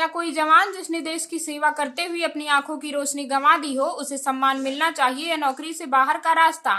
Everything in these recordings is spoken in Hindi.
क्या कोई जवान जिसने देश की सेवा करते हुए अपनी आंखों की रोशनी गंवा दी हो, उसे सम्मान मिलना चाहिए या नौकरी से बाहर का रास्ता?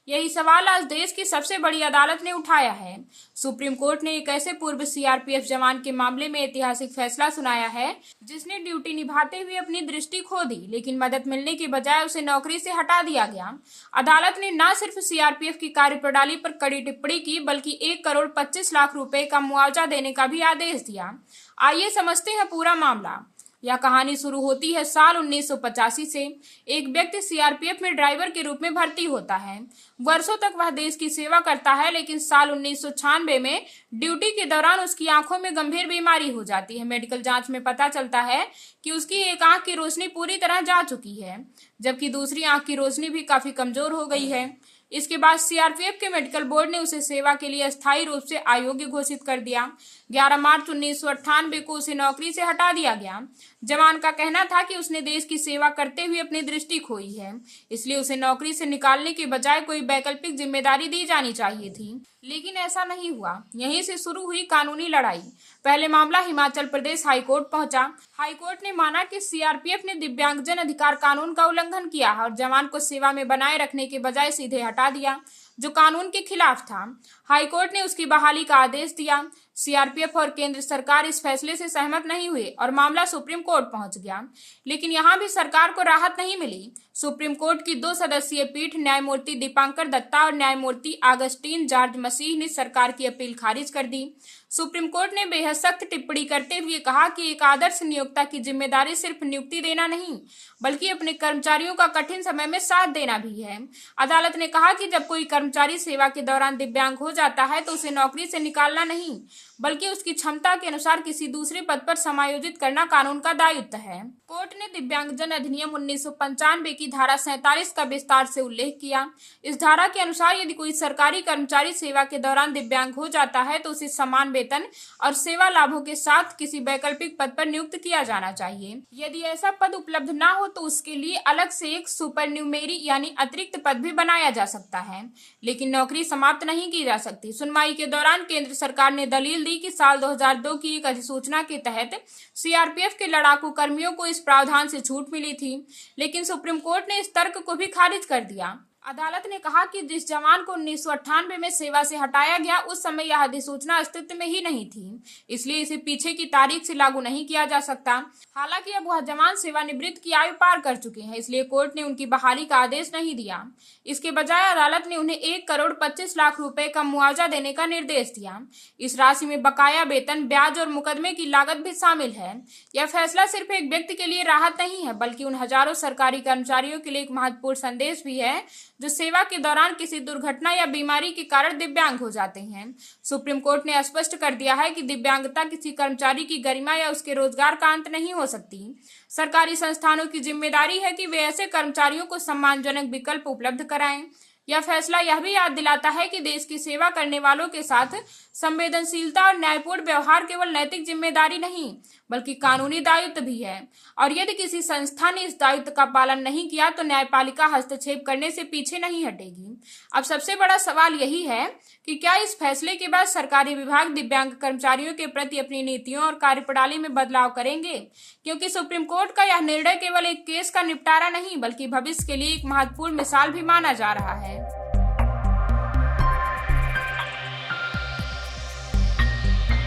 यही सवाल आज देश की सबसे बड़ी अदालत ने उठाया है। सुप्रीम कोर्ट ने एक ऐसे पूर्व सीआरपीएफ जवान के मामले में ऐतिहासिक फैसला सुनाया है जिसने ड्यूटी निभाते हुए अपनी दृष्टि खो दी, लेकिन मदद मिलने की बजाय उसे नौकरी से हटा दिया गया। अदालत ने न सिर्फ सीआरपीएफ की कार्यप्रणाली पर कड़ी टिप्पणी की, बल्कि 1 करोड़ 25 लाख रुपए का मुआवजा देने का भी आदेश दिया। आइए समझते हैं पूरा मामला। यह कहानी शुरू होती है साल 1985 से। एक व्यक्ति सीआरपीएफ में ड्राइवर के रूप में भर्ती होता है। वर्षों तक वह देश की सेवा करता है, लेकिन साल 1996 में ड्यूटी के दौरान उसकी आंखों में गंभीर बीमारी हो जाती है। मेडिकल जांच में पता चलता है कि उसकी एक आंख की रोशनी पूरी तरह जा चुकी है, जबकि दूसरी आंख की रोशनी भी काफी कमजोर हो गई है। इसके बाद सीआरपीएफ के मेडिकल बोर्ड ने उसे सेवा के लिए अस्थायी रूप से अयोग्य घोषित कर दिया। 11 मार्च 1998 को उसे नौकरी से हटा दिया गया। जवान का कहना था कि उसने देश की सेवा करते हुए अपनी दृष्टि खोई है, इसलिए उसे नौकरी से निकालने के बजाय कोई वैकल्पिक जिम्मेदारी दी जानी चाहिए थी। लेकिन ऐसा नहीं हुआ। यहीं से शुरू हुई कानूनी लड़ाई। पहले मामला हिमाचल प्रदेश हाईकोर्ट पहुंचा। हाईकोर्ट ने माना कि सीआरपीएफ ने दिव्यांगजन अधिकार कानून का उल्लंघन किया और जवान को सेवा में बनाए रखने के बजाय सीधे हटा दिया, जो कानून के खिलाफ था। हाईकोर्ट ने उसकी बहाली का आदेश दिया। सीआरपीएफ और केंद्र सरकार इस फैसले से सहमत नहीं हुए और मामला सुप्रीम कोर्ट पहुंच गया। लेकिन यहां भी सरकार को राहत नहीं मिली। सुप्रीम कोर्ट की 2 सदस्यीय पीठ न्यायमूर्ति दीपांकर दत्ता और न्यायमूर्ति आगस्टीन जॉर्ज मसीह ने सरकार की अपील खारिज कर दी। सुप्रीम कोर्ट ने बेहद सख्त टिप्पणी करते हुए कहा कि एक आदर्श नियोक्ता की जिम्मेदारी सिर्फ नियुक्ति देना नहीं, बल्कि अपने कर्मचारियों का कठिन समय में साथ देना भी है। अदालत ने कहा कि जब कोई कर्मचारी सेवा के दौरान दिव्यांग हो जाता है तो उसे नौकरी से निकालना नहीं, बल्कि उसकी क्षमता के अनुसार किसी दूसरे पद पर समायोजित करना कानून का दायित्व है। कोर्ट ने दिव्यांगजन अधिनियम 1995 की धारा 47 का विस्तार से उल्लेख किया। इस धारा के अनुसार यदि कोई सरकारी कर्मचारी सेवा के दौरान दिव्यांग हो जाता है तो उसे समान वेतन और सेवा लाभों के साथ किसी वैकल्पिक पद पर नियुक्त किया जाना चाहिए। यदि ऐसा पद उपलब्ध न हो तो उसके लिए अलग से एक सुपरन्यूमेरी यानी अतिरिक्त पद भी बनाया जा सकता है, लेकिन नौकरी समाप्त नहीं की जा सकती। सुनवाई के दौरान केंद्र सरकार ने दलील दी कि साल 2002 की एक अधिसूचना के तहत सीआरपीएफ के लड़ाकू कर्मियों को इस प्रावधान से छूट मिली थी, लेकिन सुप्रीम कोर्ट ने इस तर्क को भी खारिज कर दिया। अदालत ने कहा कि जिस जवान को 1998 में सेवा से हटाया गया, उस समय यह अधिसूचना अस्तित्व में ही नहीं थी, इसलिए इसे पीछे की तारीख से लागू नहीं किया जा सकता। हालांकि अब वह जवान सेवानिवृत्त की आयु पार कर चुके हैं, इसलिए कोर्ट ने उनकी बहाली का आदेश नहीं दिया। इसके बजाय अदालत ने उन्हें 1 करोड़ 25 लाख रुपए का मुआवजा देने का निर्देश दिया। इस राशि में बकाया वेतन, ब्याज और मुकदमे की लागत भी शामिल है। यह फैसला सिर्फ एक व्यक्ति के लिए राहत नहीं है, बल्कि उन हजारों सरकारी कर्मचारियों के लिए एक महत्वपूर्ण संदेश भी है जो सेवा के दौरान किसी दुर्घटना या बीमारी के कारण दिव्यांग हो जाते हैं। सुप्रीम कोर्ट ने स्पष्ट कर दिया है कि दिव्यांगता किसी कर्मचारी की गरिमा या उसके रोजगार का अंत नहीं हो सकती। सरकारी संस्थानों की जिम्मेदारी है कि वे ऐसे कर्मचारियों को सम्मानजनक विकल्प उपलब्ध कराएं। यह फैसला यह भी याद दिलाता है कि देश की सेवा करने वालों के साथ संवेदनशीलता और न्यायपूर्ण व्यवहार केवल नैतिक जिम्मेदारी नहीं, बल्कि कानूनी दायित्व भी है, और यदि किसी संस्था ने इस दायित्व का पालन नहीं किया तो न्यायपालिका हस्तक्षेप करने से पीछे नहीं हटेगी। अब सबसे बड़ा सवाल यही है कि क्या इस फैसले के बाद सरकारी विभाग दिव्यांग कर्मचारियों के प्रति अपनी नीतियों और कार्यप्रणाली में बदलाव करेंगे, क्योंकि सुप्रीम कोर्ट का यह निर्णय केवल एक केस का निपटारा नहीं, बल्कि भविष्य के लिए एक महत्वपूर्ण मिसाल भी माना जा रहा है।